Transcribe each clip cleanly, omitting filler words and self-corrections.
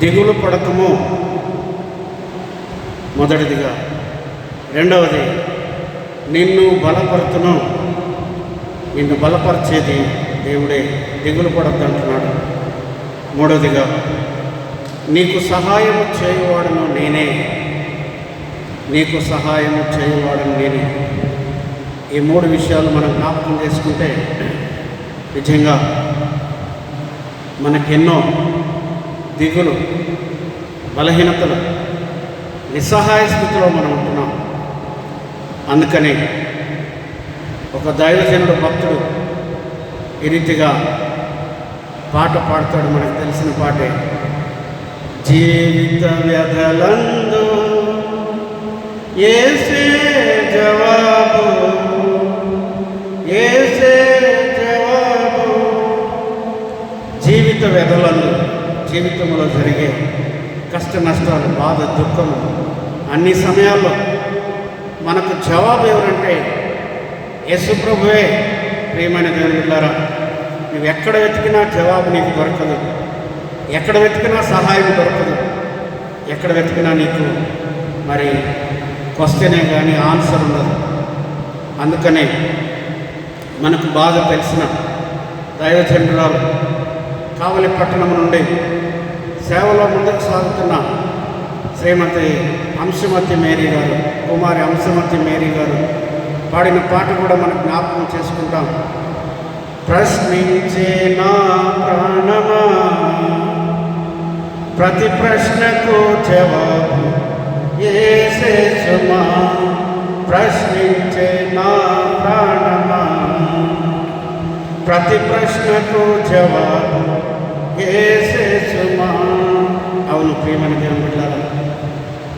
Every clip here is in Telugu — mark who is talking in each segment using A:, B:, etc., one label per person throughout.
A: దిగులు పడకము మొదటిదిగా. రెండవది, నిన్ను బలపరుతును. నిన్ను బలపరిచేది దేవుడే, దిగులు పడద్దు అంటున్నాడు. మూడవదిగా, నీకు సహాయము చేయువాడను నేనే. నీకు సహాయము చేయువాడను నేనే. ఈ మూడు విషయాలు మనం జ్ఞాపకం చేసుకుంటే నిజంగా మనకెన్నో దిగులు, బలహీనతలు, నిస్సహాయ స్థితిలో మనం ఉంటున్నాం. అందుకని ఒక దైవజనుడు, భక్తుడు ఈ రీతిగా పాట పాడతాడు. మనకు తెలిసిన పాటే, జీవిత వ్యధలందు యేసే జవాబు, యేసే జవాబు. జీవిత వ్యధలందు, జీవితంలో జరిగే కష్ట నష్టాలు, బాధ, దుఃఖము, అన్ని సమయాల్లో మనకు జవాబు ఎవరంటే యేసు ప్రభువే. ప్రియమైన దేవుని బిడ్డలారా, నువ్వు ఎక్కడ వెతికినా జవాబు నీకు దొరకదు. ఎక్కడ వెతికినా సహాయం దొరకదు. ఎక్కడ వెతికినా నీకు మరి క్వశ్చనే కానీ ఆన్సర్ ఉండదు. అందుకనే మనకు బాగా తెలిసిన దైవజనురాలు, కావలి పట్టణం నుండి సేవలో ముందుకు సాగుతున్న శ్రీమతి అంశమతి మేరీ గారు, కుమారి అంశమతి మేరీ గారు పాడిన పాట కూడా మనం జ్ఞాపకం చేసుకుంటాం. ప్రశ్నించే నా ప్రాణమా, ప్రతి ప్రశ్నకు జవాబు యేసే సుమా. ప్రశ్నించే నా ప్రాణమా, ప్రతి ప్రశ్నకు జవాబు యేసే సుమా. అవును ప్రియమైన దేవుని బిడ్డలారా,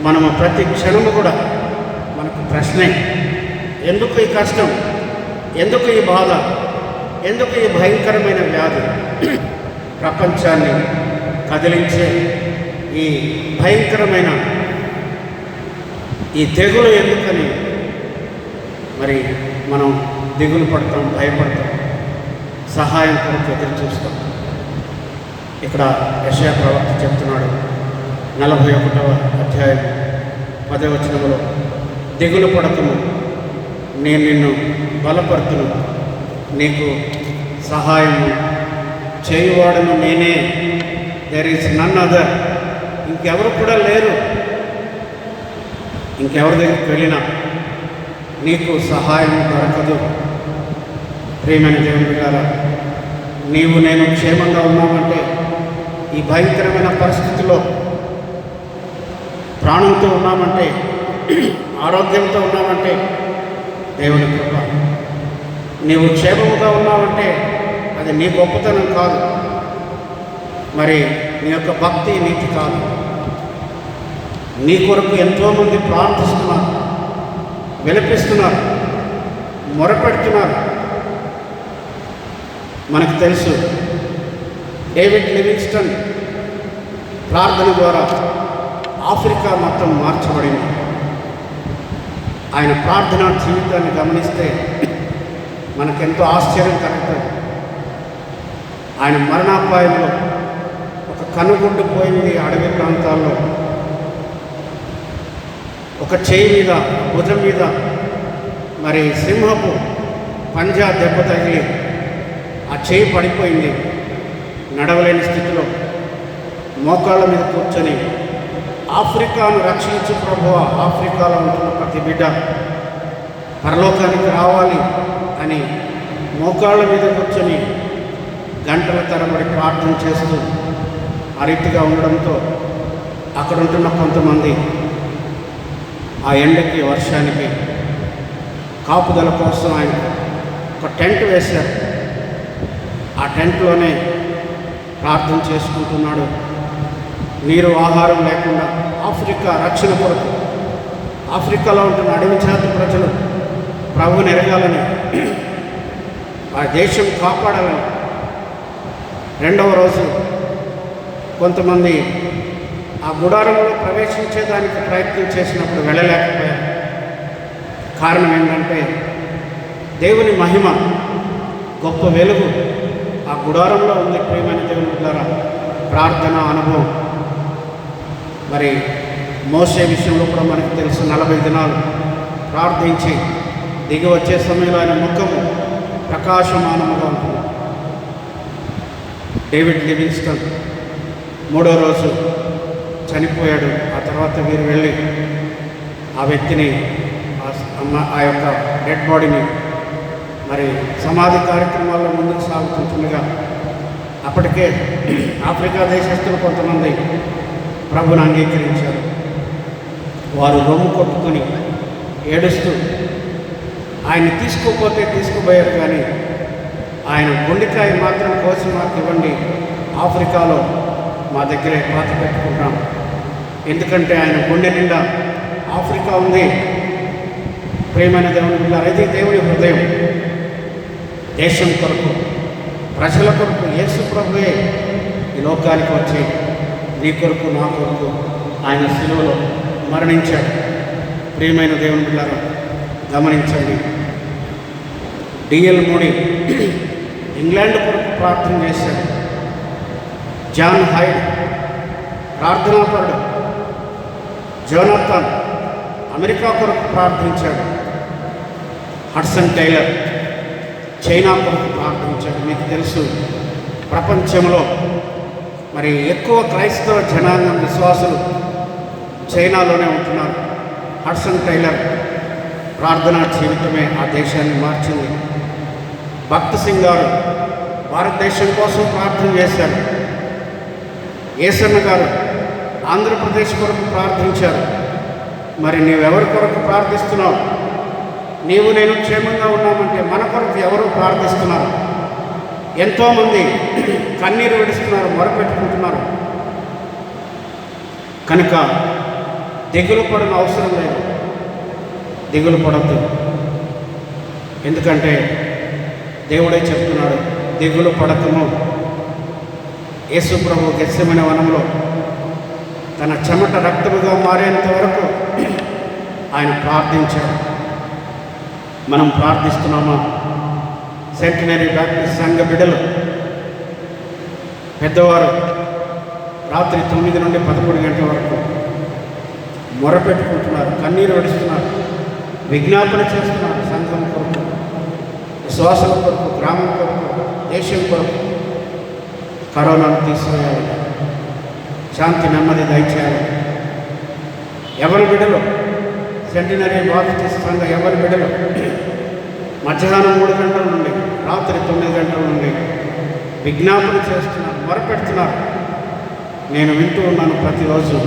A: మనము ప్రతి క్షణము కూడా మనకు ప్రశ్నే. ఎందుకు ఈ కష్టం? ఎందుకు ఈ బాధ? ఎందుకు ఈ భయంకరమైన వ్యాధి? ప్రపంచాన్ని కదిలించే ఈ భయంకరమైన ఈ తెగులు ఎందుకని మరి మనం దిగులు పడతాం, భయపడతాం, సహాయం కొరకు ఎదురు చూస్తాం. ఇక్కడ యెషయా ప్రవక్త చెప్తున్నాడు 41వ అధ్యాయం 10వ వచనములో, దిగులు పడకము, నేను నిన్ను బలపరుతును, నీకు సహాయము చేయువాడను నేనే. There is none other. ఇంకెవరు కూడా లేరు. ఇంకెవరి దగ్గరికి వెళ్ళినా నీకు సహాయం దొరకదు. ప్రియమైన దేవుని బిడ్డలారా, నీవు నేను క్షేమంగా ఉన్నామంటే, ఈ భయంకరమైన పరిస్థితిలో ప్రాణంతో ఉన్నామంటే, ఆరోగ్యంతో ఉన్నామంటే దేవుని కృప. నీవు క్షేమముగా ఉన్నావంటే అది నీ గొప్పతనం కాదు, మరి నీ యొక్క భక్తి నీతి కాదు. నీ కొరకు ఎంతోమంది ప్రార్థిస్తున్నారు, విలపిస్తున్నారు, మొరపెడుతున్నారు. మనకు తెలుసు, డేవిడ్ లివింగ్స్టన్ ప్రార్థన ద్వారా ఆఫ్రికా మొత్తం మార్చబడింది. ఆయన ప్రార్థనా జీవితాన్ని గమనిస్తే మనకెంతో ఆశ్చర్యం కలుగుతుంది. ఆయన మరణాపాయంలో ఒక కనుగుడ్డు పోయింది అడవి ప్రాంతాల్లో, ఒక చేయి మీద, భుజం మీద మరి సింహపు పంజా దెబ్బ తగిలి ఆ చేయి పడిపోయింది. నడవలేని స్థితిలో మోకాళ్ళ మీద కూర్చొని, ఆఫ్రికాను రక్షించు ప్రభువా, ఆఫ్రికాలో ఉంటున్న ప్రతి బిడ్డ పరలోకానికి రావాలి అని మోకాళ్ళ మీద కూర్చొని గంటల తరబడి ప్రార్థన చేస్తూ ఆ రీతిగా ఉండడంతో అక్కడ ఉంటున్న కొంతమంది ఆ ఎండకి, వర్షానికి కాపుదల కోసం ఆయన ఒక టెంట్ వేశారు. ఆ టెంట్లోనే ప్రార్థన చేసుకుంటున్నాడు. నీరు, ఆహారం లేకుండా ఆఫ్రికా రక్షణ కొరకు, ఆఫ్రికాలో ఉంటున్న అడవి జాతి ప్రజలు ప్రభువుని ఎరగాలని, ఆ దేశం కాపాడాలని. రెండవ రోజు కొంతమంది ఆ గుడారంలో ప్రవేశించేదానికి ప్రయత్నం చేసినప్పుడు వెళ్ళలేకపోయారు. కారణం ఏంటంటే దేవుని మహిమ, గొప్ప వెలుగు ఆ గుడారంలో ఉంది. ప్రియమైన దేవుని ద్వారా ప్రార్థన అనుభవం మరి మోసే విషయంలో కూడా మనకు తెలుసు, 40 దినాలు ప్రార్థించి దిగి వచ్చే సమయంలో ఆయన ముఖము ప్రకాశమానముగా ఉంటుంది. డేవిడ్ లివింగ్స్టన్ 3వ రోజు చనిపోయాడు. ఆ తర్వాత వీరు వెళ్ళి ఆ వ్యక్తిని ఆ యొక్క డెడ్ బాడీని మరి సమాధి కార్యక్రమాల్లో ముందుకు సాగుతుండగా అప్పటికే ఆఫ్రికా దేశస్తులు కొంతమంది ప్రభుని అంగీకరించారు. వారు రొమ్ము కొట్టుకొని ఏడుస్తూ ఆయన్ని తీసుకోపోతే తీసుకుపోయారు, కానీ ఆయన గుండెకాయ మాత్రం కోసి మాకు ఇవ్వండి, ఆఫ్రికాలో మా దగ్గరే పాత పెట్టుకుంటాం, ఎందుకంటే ఆయన గుండె నిండా ఆఫ్రికా ఉంది. ప్రియమైన దేవుని బిడ్డలారా, అయితే దేవుని హృదయం దేశం కొరకు, ప్రజల కొరకు యేసు ప్రభువే ఈ లోకానికి వచ్చి నీ కొరకు నా కొరకు ఆయన శిలువలో మరణించాడు. ప్రియమైన దేవుని బిడ్డలారా, గమనించండి. డిఎల్ మోడీ ఇంగ్లాండ్ కొరకు ప్రార్థన చేశాడు. జాన్ హైడ్ ప్రార్థనాపరుడు. జోనాథన్ అమెరికా కొరకు ప్రార్థించాడు. హడ్సన్ టైలర్ చైనా కొరకు ప్రార్థించాడు. మీకు తెలుసు, ప్రపంచంలో మరి ఎక్కువ క్రైస్తవ జనాంగం విశ్వాసులు చైనాలోనే ఉంటున్నారు. హడ్సన్ టైలర్ ప్రార్థనా జీవితమే ఆ దేశాన్ని మార్చింది. భక్త్ సింగ్ గారు భారతదేశం కోసం ప్రార్థన చేశారు. ఏసన్న గారు ఆంధ్రప్రదేశ్ కొరకు ప్రార్థించారు. మరి నీవెవరి కొరకు ప్రార్థిస్తున్నావు? నీవు నేను క్షేమంగా ఉన్నామంటే మన కొరకు ఎవరు ప్రార్థిస్తున్నారు? ఎంతోమంది కన్నీరు విడుస్తున్నారు, మొరపెట్టుకుంటున్నారు. కనుక దిగులు పడిన అవసరం లేదు, దిగులు పడద్దు. ఎందుకంటే దేవుడే చెప్తున్నాడు, దిగులు పడకము. యేసు ప్రభు గెత్సెమనే వనంలో తన చెమట రక్తముగా మారేంత వరకు ఆయన ప్రార్థించాడు. మనం ప్రార్థిస్తున్నామా? సెంటినరీ బ్యాప్టిస్ట్ సంఘ బిడ్డలు పెద్దవారు రాత్రి 9 నుండి 11 గంటల వరకు మొరపెట్టుకుంటున్నారు, కన్నీరు విడుస్తున్నారు, విజ్ఞాపన చేస్తున్నారు. సంఘం కొరకు, విశ్వాసాల కొరకు, గ్రామం కొరకు, దేశం కొరకు. కరోనాను తీసివేయాలి, శాంతి నెమ్మది దయచేయాలి. ఎవరి బిడ్డలు సెంటినరీ బాప్టిస్ట్ సంఘ ఎవరి బిడ్డలు మధ్యాహ్నం 3 గంటల నుండి రాత్రి 9 గంటల నుండి విజ్ఞాపన చేస్తున్నారు, మొరపెడుతున్నారు. నేను వింటూ ఉన్నాను ప్రతిరోజు.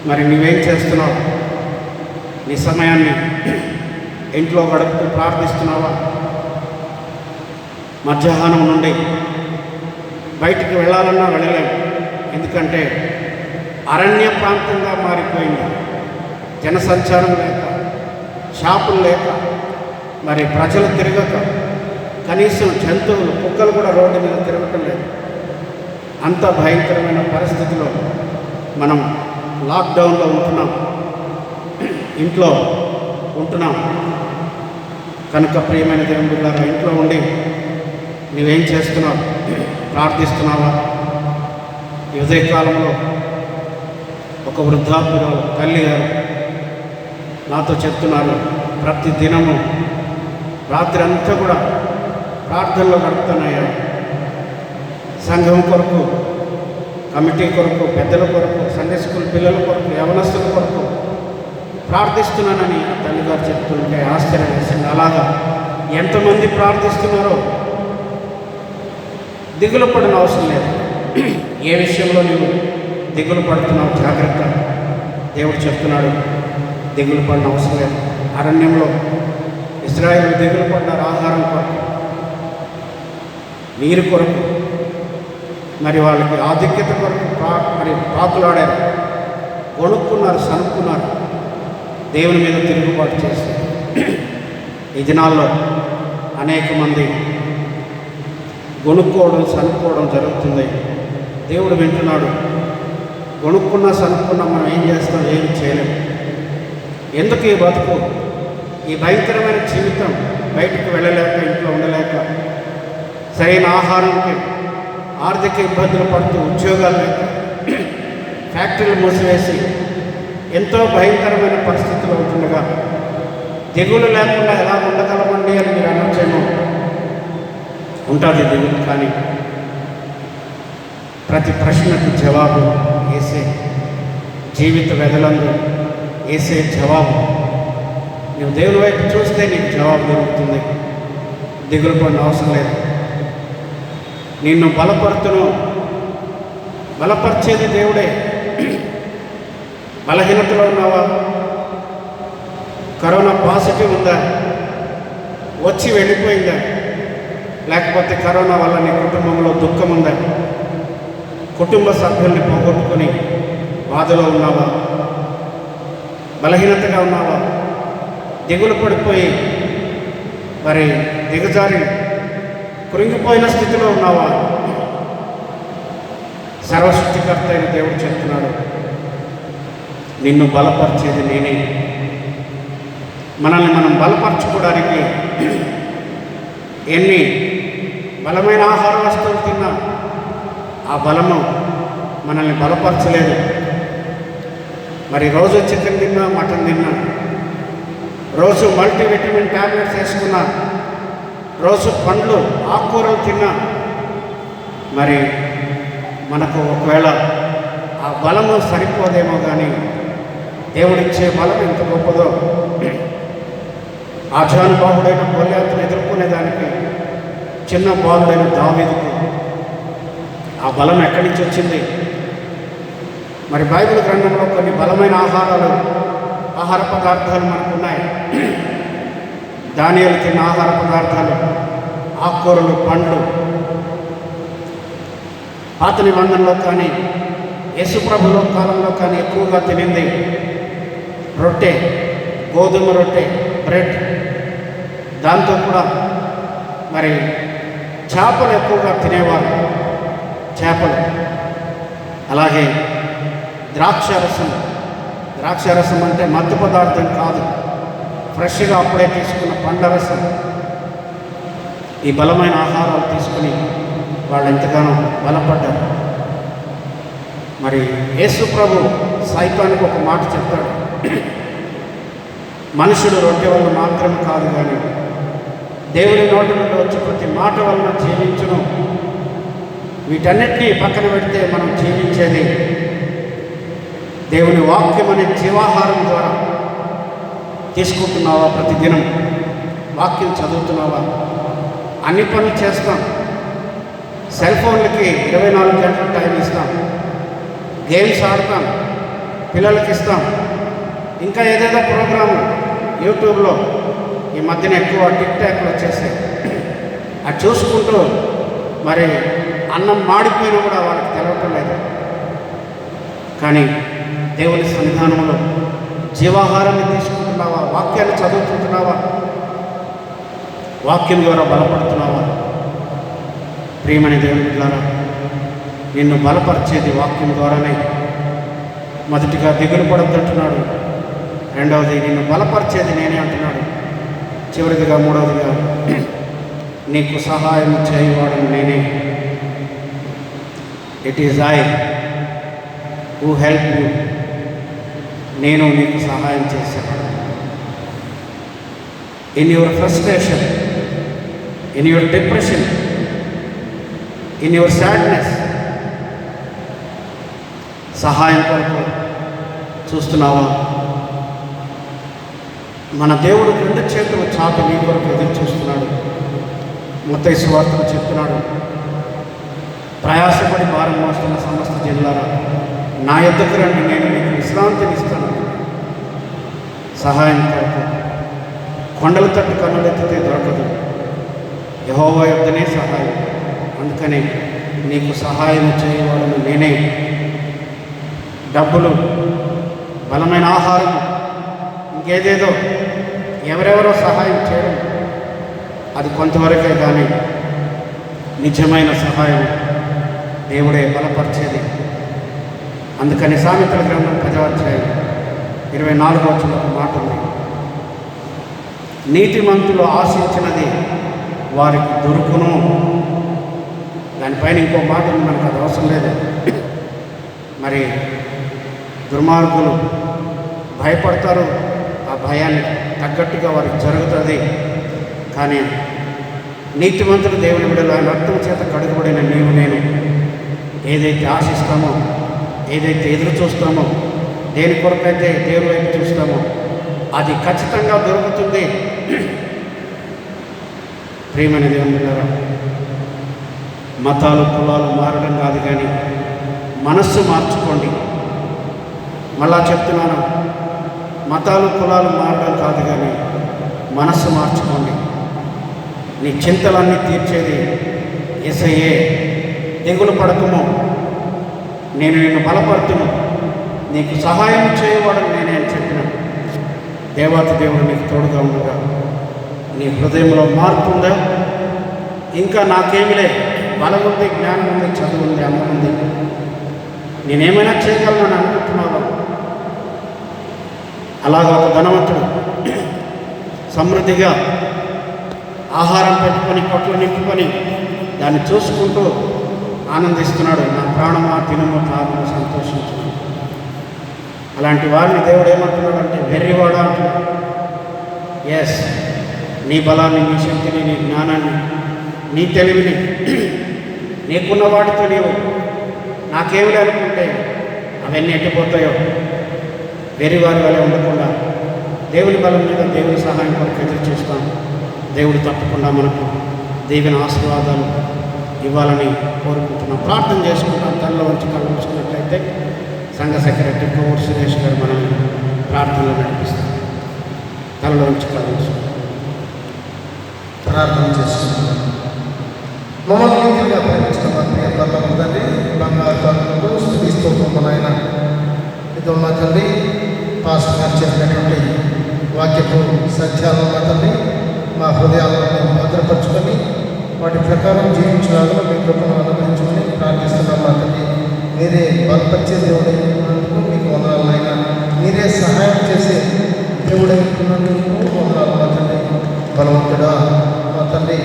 A: మరి నువ్వేం చేస్తున్నావు? నీ సమయాన్ని ఇంట్లో గడుపుతూ ప్రార్థిస్తున్నావా? మధ్యాహ్నం నుండి బయటికి వెళ్ళాలన్నా వెళ్ళలేము. ఎందుకంటే అరణ్య ప్రాంతంగా మారిపోయింది. జనసంచారం లేక, షాపులు లేక, మరి ప్రజలు తిరగక, కనీసం జంతువులు, కుక్కలు కూడా రోడ్డు మీద తిరగటం లేదు. అంత భయంకరమైన పరిస్థితిలో మనం లాక్డౌన్లో ఉంటున్నాం, ఇంట్లో ఉంటున్నాం. కనుక ప్రియమైన దేవుని బిడ్డలారా, ఇంట్లో ఉండి నువ్వేం చేస్తున్నావు? ప్రార్థిస్తున్నావా? ఈ ఉదయకాలంలో ఒక వృద్ధాప్యురాలు తల్లి గారు నాతో చెప్తున్నారు, ప్రతి దినము రాత్రి అంతా కూడా ప్రార్థనలో గడుపుతున్నాయా. సంఘం కొరకు, కమిటీ కొరకు, పెద్దల కొరకు, సండే స్కూల్ పిల్లల కొరకు, యవనస్తుల కొరకు ప్రార్థిస్తున్నానని ఆ తల్లిగారు చెప్తుంటే ఆశ్చర్యం వేసింది. అలాగా ఎంతమంది ప్రార్థిస్తున్నారో. దిగులు పడిన అవసరం లేదు. ఏ విషయంలో నీవు దిగులు పడుతున్నావు? జాగ్రత్త. దేవుడు చెప్తున్నాడు, దిగులు పడిన అవసరం లేదు. అరణ్యంలో ఇశ్రాయేలు దిగులు పడ్డారు ఆహారం కొరకు, నీరు కొరకు, మరి వాళ్ళకి ఆధిక్యత కొరకు మరి పాకులాడారు, కొనుక్కున్నారు, సనుక్కున్నారు, దేవుని మీద తిరుగుబాటు చేశారు. ఈ దినాల్లో అనేక మంది కొనుక్కోవడం, సనుక్కోవడం జరుగుతుంది. దేవుడు వింటున్నాడు. కొనుక్కున్నా సనుక్కున్నా మనం ఏం చేస్తాం? ఏమి చేయలేము. ఎందుకు ఈ బతుకు, ఈ భయంకరమైన జీవితం? బయటకు వెళ్ళలేక, ఇంట్లో ఉండలేక, సరైన ఆహారంకి ఆర్థిక ఇబ్బందులు పడుతూ, ఉద్యోగాలు లేక, ఫ్యాక్టరీలు మూసివేసి ఎంతో భయంకరమైన పరిస్థితులు అవుతుండగా దిగులు లేకుండా ఎలా ఉండగలమండి అని మీరు అనొచ్చేమో. ఉంటుంది దిగులు, కానీ ప్రతి ప్రశ్నకు జవాబు వేసే జీవిత వెదలందు వేసే జవాబు. నువ్వు దేవుని వైపు చూస్తే నీకు జవాబు దొరుకుతుంది. దిగులు పడిన అవసరం లేదు. నిన్ను బలపరిచేది దేవుడే. బలహీనతలో ఉన్నావా? కరోనా పాజిటివ్ ఉందా? వచ్చి వెళ్ళిపోయిందా? లేకపోతే కరోనా వల్ల నీ కుటుంబంలో దుఃఖం ఉందా? కుటుంబ సభ్యుల్ని పోగొట్టుకొని బాధలో ఉన్నావా? బలహీనతగా ఉన్నావా? దిగులు పడిపోయి మరి దిగజారి కృంగిపోయిన స్థితిలో ఉన్నావా? సర్వసృష్టికర్త అయిన దేవుడు చెప్తున్నాడు, నిన్ను బలపరిచేది నేనే. మనల్ని మనం బలపరచుకోవడానికి ఎన్ని బలమైన ఆహార వస్తువులు తిన్నా ఆ బలము మనల్ని బలపరచలేదు. మరి రోజు చికెన్ తిన్నా, మటన్ తిన్నా, రోజు మల్టీవిటమిన్ ట్యాబ్లెట్స్ వేసుకున్నా, రోజు పండ్లు ఆకుకూరలు తిన్నా, మరి మనకు ఒకవేళ ఆ బలము సరిపోదేమో. కానీ దేవుడిచ్చే బలం ఎంత గొప్పదో. ఆజానుబాహుడైన గొల్యాతును ఎదుర్కొనేదానికి చిన్న బాలుడైన దావీదుకు ఆ బలం ఎక్కడి నుంచి వచ్చింది? మరి బైబిల్ గ్రంథంలో కొన్ని బలమైన ఆహార పదార్థాలు మనకున్నాయి. దానియేలు తిన్న ఆహార పదార్థాలు, ఆకుకూరలు, పండ్లు. పాత నిబంధనలో కానీ యేసుప్రభులో కాలంలో కానీ ఎక్కువగా తినింది రొట్టె, గోధుమ రొట్టె, బ్రెడ్. దాంతో కూడా మరి చేపలు ఎక్కువగా తినేవారు, చేపలు. అలాగే ద్రాక్షారసం అంటే మత్తు పదార్థం కాదు, ఫ్రెష్గా అప్పుడే తీసుకున్న పండ్ల రసం. ఈ బలమైన ఆహారాలు తీసుకుని వాళ్ళు ఎంతగానో బలపడ్డారు. మరి యేసు ప్రభు సైతానికి ఒక మాట చెప్తాడు, మనుషుడు రొట్టె వల్ల మాత్రమే కాదు కానీ దేవుని నోటి నుండి వచ్చి ప్రతి మాట వలన జీవించును. వీటన్నిటినీ పక్కన పెడితే మనం జీవించేది దేవుని వాక్యం అనే జీవాహారం ద్వారా తీసుకుంటున్నావా? ప్రతిదినం వాక్యం చదువుతున్నావా? అన్ని పనులు చేస్తాం. సెల్ ఫోన్లకి 24 గంటలు టైం ఇస్తాం, గేమ్స్ ఆడతాం, పిల్లలకి ఇస్తాం, ఇంకా ఏదేదో ప్రోగ్రాంలు యూట్యూబ్లో ఈ మధ్యన ఎక్కువ టిక్టాక్లు వచ్చేసాయి. అది చూసుకుంటూ మరి అన్నం మాడిపోయినా కూడా వాళ్ళకి తెలవటం లేదు. కానీ దేవుని సన్నిధానంలో జీవాహారాన్ని తీసుకుంటున్నావా? వాక్యాన్ని చదువుతుంటున్నావా? వాక్యం ద్వారా బలపడుతున్నావా? ప్రియమని దేవుని ద్వారా నిన్ను బలపరిచేది వాక్యం ద్వారానే. మొదటిగా దిగులు పడద్దంటున్నాడు, రెండవది నిన్ను బలపరిచేది నేనే అంటున్నాడు, చివరిదిగా మూడవదిగా నీకు సహాయం చేయవాడను నేనే. It is I who help you. నేను నీకు సహాయం చేశాను. In your frustration, in your depression, in your sadness, సహాయం కొరకు చూస్తున్నావా? మన దేవుడు 2 చేతులు చాపి నీ కొరకు ఎదురు చూస్తున్నాడు. మత్తయి సువార్తలో చెప్తున్నాడు, ప్రయాసపడి భారం మోస్తున్న సమస్త జనులారా నా యొద్దకు రండి, నేను మీకు విశ్రాంతినిస్తాను. సహాయం కొరకు కొండల తట్టు కన్నులెత్తితే దొరకదు, యెహోవా యొద్దనే సహాయం. అందుకని నీకు సహాయం చేయవాడను నేనే. డబ్బులు, బలమైన ఆహారం, ఇంకేదేదో ఎవరెవరో సహాయం చేయడం అది కొంతవరకే. కానీ నిజమైన సహాయం దేవుడే బలపరిచేది. అందుకని సామెతల గ్రంథం 10వ అధ్యాయం 24వ వచనంలో ఒక మాట ఉంది, నీతిమంతులు ఆశించినది వారికి దొరుకును. దానిపైన ఇంకో మాట ఉంది, మనకు అది అవసరం లేదు. మరి దుర్మార్గులు భయపడతారు, ఆ భయాన్ని తగ్గట్టుగా వారికి జరుగుతుంది. కానీ నీతిమంతుడు దేవుని బిడ్డలు ఆయన రక్తం చేత కడుగుబడిన నీవు నేను ఏదైతే ఆశిస్తామో, ఏదైతే ఎదురు చూస్తామో, దేని కొరకైతే దేవుని వైపు చూస్తామో అది ఖచ్చితంగా దొరుకుతుంది. ప్రియమైన దేవుని బిడ్డలారా, మతాలు కులాలు మారడం కాదు, కానీ మనస్సు మార్చుకోండి. మళ్ళా చెప్తున్నాను, మతాలు కులాలు మారడం కాదు, కానీ మనస్సు మార్చుకోండి. నీ చింతలన్నీ తీర్చేది యేసయ్యే. దిగులు పడకము, నేను నిన్ను బలపడుతును, నీకు సహాయం చేయవాడని నేనే అని చెప్పిన దేవాతి దేవుడు నీకు తోడుగా ఉండగా నీ హృదయంలో మార్పు ఉందా? ఇంకా నాకేమి లేదు, బలం ఉంది, జ్ఞానం ఉంది, చదువు ఉంది, అందం ఉంది, నేనేమైనా చేయగలను అనుకుంటున్నాను. అలాగా ఒక ధనవంతుడు సమృద్ధిగా ఆహారం పెట్టుకొని కొట్లు నింపుకొని దాన్ని చూసుకుంటూ ఆనందిస్తున్నాడు. నా ప్రాణమా తినము తాము సంతోషించు. అలాంటి వారిని దేవుడు ఏమంటున్నాడు అంటే వెర్రివాడా అంటున్నాడు. ఎస్, నీ బలాన్ని, నీ శక్తిని, నీ జ్ఞానాన్ని, నీ తెలివిని, నీకున్న వాటితో నీవు నాకేమిలే అనుకుంటే అవన్నీ ఎట్టిపోతాయో. వెర్రివారి వల్ల ఉండకుండా దేవుని బలం మీద దేవుని సహాయం కొరకు ఎదురు చూస్తాం. దేవుడు తప్పకుండా మనకు దేవుని ఆశీర్వాదాలు ఇవ్వాలని కోరుకుంటున్నాం. ప్రార్థన చేసుకుంటాం. తనలో వచ్చి కలుసుకున్నట్లయితే సంఘ సెక్రటరీ కోవూరు సురేష్ గారు మనల్ని ప్రార్థనలో నడిపిస్తారు. తనలో వచ్చి
B: ప్రార్థన చేసుకుంటున్నాం. మమ్మల్ని నీతిగా ప్రేమించిన మా ప్రియ పరలోకపు తండ్రి, బంగారు తల్లితో స్థుతిస్తూ ఆయన ఇదో మా తండ్రి పాస్టర్ గారు చెప్పినటువంటి వాక్యపు సత్యాలను మా తండ్రి మా హృదయాలను మేము భద్రపరచుకొని వాటి ప్రకారం జీవించడానికి మీ కృపను అనుగ్రహించమని ప్రార్థిస్తున్నాం. మా తండ్రి మీరే బలపరిచే దేవుడైనందుకు మీకు వందనాలు నాయన. మీరే సహాయం చేసే దేవుడైనందుకు వందనాలు మా తండ్రి. బలవంతుడా మా తండ్రి,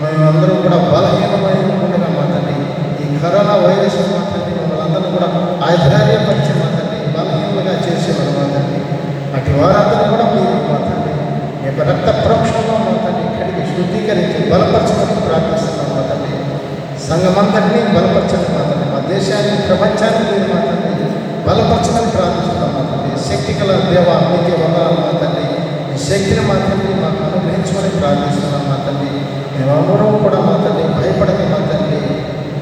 B: మేమందరం కూడా బలహీనమై ఉండగా మా తండ్రి, ఈ కరోనా వైరస్ మా తండ్రి మమ్మల్ని అందరూ కూడా ఆధైర్యపరిచే మా తండ్రి, బలహీనంగా చేసేవాడు మా తండ్రి. అటు వారందరూ కూడా మీరు మా తండ్రి మీ యొక్క రక్త ప్రోక్షణలో మా తండ్రి కడిగి శుద్ధీకరించి బలపరచమని ప్రార్థిస్తున్నాం మా తండ్రి. సంఘమంతటినీ బలపరచండి మా తండ్రి. మా దేశాన్ని, ప్రపంచాన్ని మీరు మా తండ్రి బలపరచమని ప్రార్థిస్తున్నాం మా తండ్రి. శక్తి గల దేవ మీకే వందనాలు మా తండ్రి. ఈ శక్తిని మా తండ్రి మాకు అనుగ్రహించమని ప్రార్థిస్తున్నాం మా తండ్రి. మేమందరం కూడా మా తండ్రి భయపడక మా తండ్రి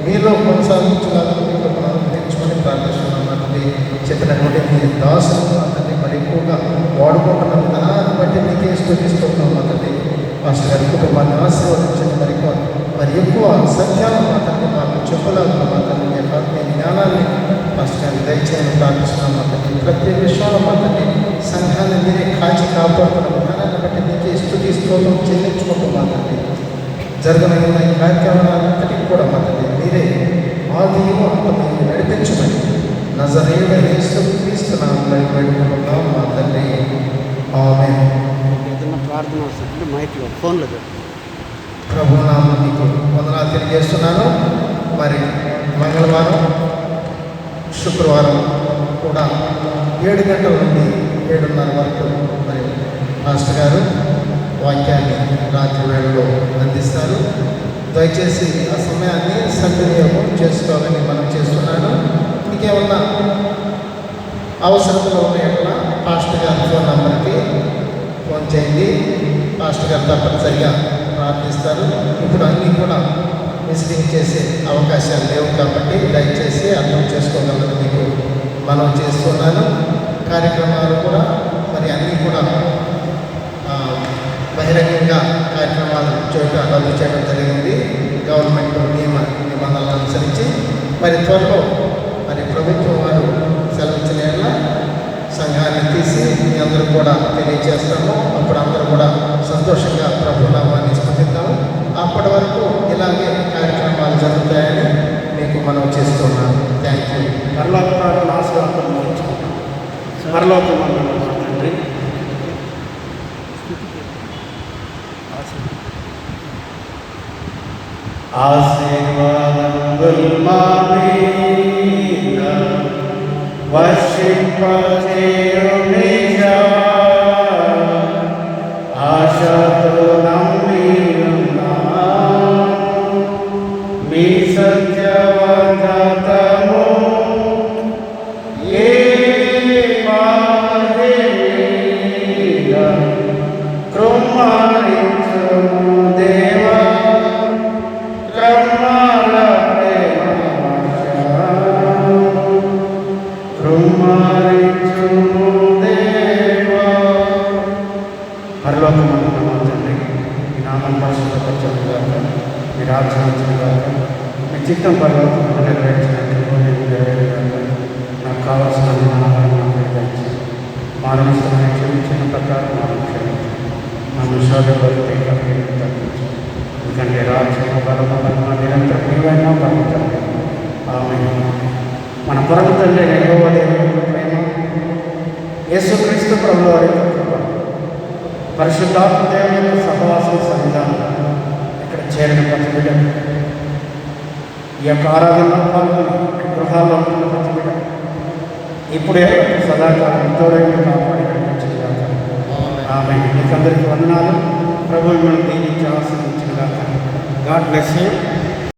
B: మీలో కొనసాగించడానికి మీకు మనం అనుగ్రహించమని ప్రార్థిస్తున్నాం మా తండ్రి. చెప్పినటువంటి మీ దాసులు మా తండ్రి మరి ఎక్కువగా వాడుకుంటున్న విధానాన్ని బట్టి మీకే స్తుతిస్తున్నాం మా తండ్రి. మాస్టర్ గారి కుటుంబాన్ని ఆశీర్వదించండి. మరి ఎక్కువ సత్యాలను మా తండ్రి మాకు చెప్పలేదు మా తండ్రి. మీ జ్ఞానాన్ని మాస్టర్ గారిని దయచేయని ప్రార్థిస్తున్నాం మా తండ్రి. ప్రతి విషయంలో మా తండ్రి సంఘాన్ని మీరే కాచి కాపాడుతున్న విధానాన్ని బట్టి మీకే స్తుతిస్తోత్రం చెల్లించుకుంటూ మా తండ్రి జరగనున్న ఈ కార్యక్రమాలంతటికి కూడా మా తండ్రి మీరే ఆదియు అంతమంది నడిపించమని నజరేయుడైన యేసుక్రీస్తు నామములో వేడుకుంటున్నాం మా తండ్రి. ఆమేన్.
A: ఏదైనా ప్రార్థన వస్తుంది మైక్లో ఫోన్లో
B: ప్రభు నామములో మీకు వందనాలు తెలియజేస్తున్నాను. మరి మంగళవారం, శుక్రవారం కూడా 7 గంటల నుండి 7:30 వరకు మరి మాస్టర్ గారు వాక్యాన్ని రాత్రి వేళలో అందిస్తారు. దయచేసి ఆ సమయాన్ని సద్వినియోగం చేసుకోవాలని మనం చేస్తున్నాను. ఇంకేమన్నా అవసరతలు ఉన్నాయన్నా పాస్టర్ గారి ఫోన్ నంబర్కి ఫోన్ చేయండి. పాస్టర్ గారు తప్పనిసరిగా ప్రార్థిస్తారు. ఇప్పుడు అన్నీ కూడా విజిటింగ్ చేసే అవకాశాలు లేవు కాబట్టి దయచేసి అర్థం చేసుకోగలరు మీకు మనం చేస్తున్నాను. కార్యక్రమాలు కూడా మరి అన్నీ కూడా బహిరంగంగా కార్యక్రమాలు రద్దు చేయడం జరిగింది గవర్నమెంట్ నిబంధనలను అనుసరించి. మరి త్వరలో మరి ప్రభుత్వం వారు సెలవించిన సంఘాన్ని తీసి మీ అందరూ కూడా తెలియజేస్తాము. అప్పుడు అందరూ కూడా సంతోషంగా ప్రభు నామాన్ని స్మరిద్దాము. అప్పటి వరకు ఇలాగే కార్యక్రమాలు జరుగుతాయని మీకు మనం చేస్తున్నాను. Thank you.
A: పరలోక ఆశీర్వాదం పరలోకం తండ్రి ఆశీర్వాదం వర్షింపచేయునిగా ఆశతో నమ్మియున్నాము. మీ సత్యవదతము ఏ మాదిరిగా కృమ్మరించుము దేవా, కృమ్మల ప్రేమవర్షము కృమ్మరించుము దేవా. పరలోకమందున్న మా తండ్రి, మీ నామం పరిశుద్ధపరచబడుగాక, మీ రాజ్యం వచ్చుగాక, మీ చిత్తం పరలోకమందు నెరవేర్చినట్టు భూమిలో నెరవేరుగాక. నాకు కావాల్సిన ఆహారం నాకు దయచేయండి. మా రుణస్థులను క్షమించిన ప్రకారం మనం క్షమించండి. నన్ను శోధపడితే తగ్గించు. ఎందుకంటే రాజ్యం బలము మహిమ నిరంతరం నీవైనా పరమతండ్రి. ఆమేన్. మన పరమ తండ్రి యెహోవా దేవుని యొక్క ప్రేమ, యేసుక్రీస్తు ప్రభువు వారి యొక్క కృప, పరిశుద్ధాత్మ దేవుని యొక్క సహవాసం సన్నిధానం ఇక్కడ చేరిన ప్రతి బిడ్డకు, ఈ యొక్క ఆరాధనలో పాల్గొని గృహాల్లో ఉంటున్న ప్రతి బిడ్డ ఇప్పుడే సదాకాలం తోడైన కాపాడి నడిపించగాక. ఆమేన్. మీకందరికీ వందనాలు. ప్రభువు మిమ్మల్ని దీవించి ఆశీర్వదించుగాక. God bless you.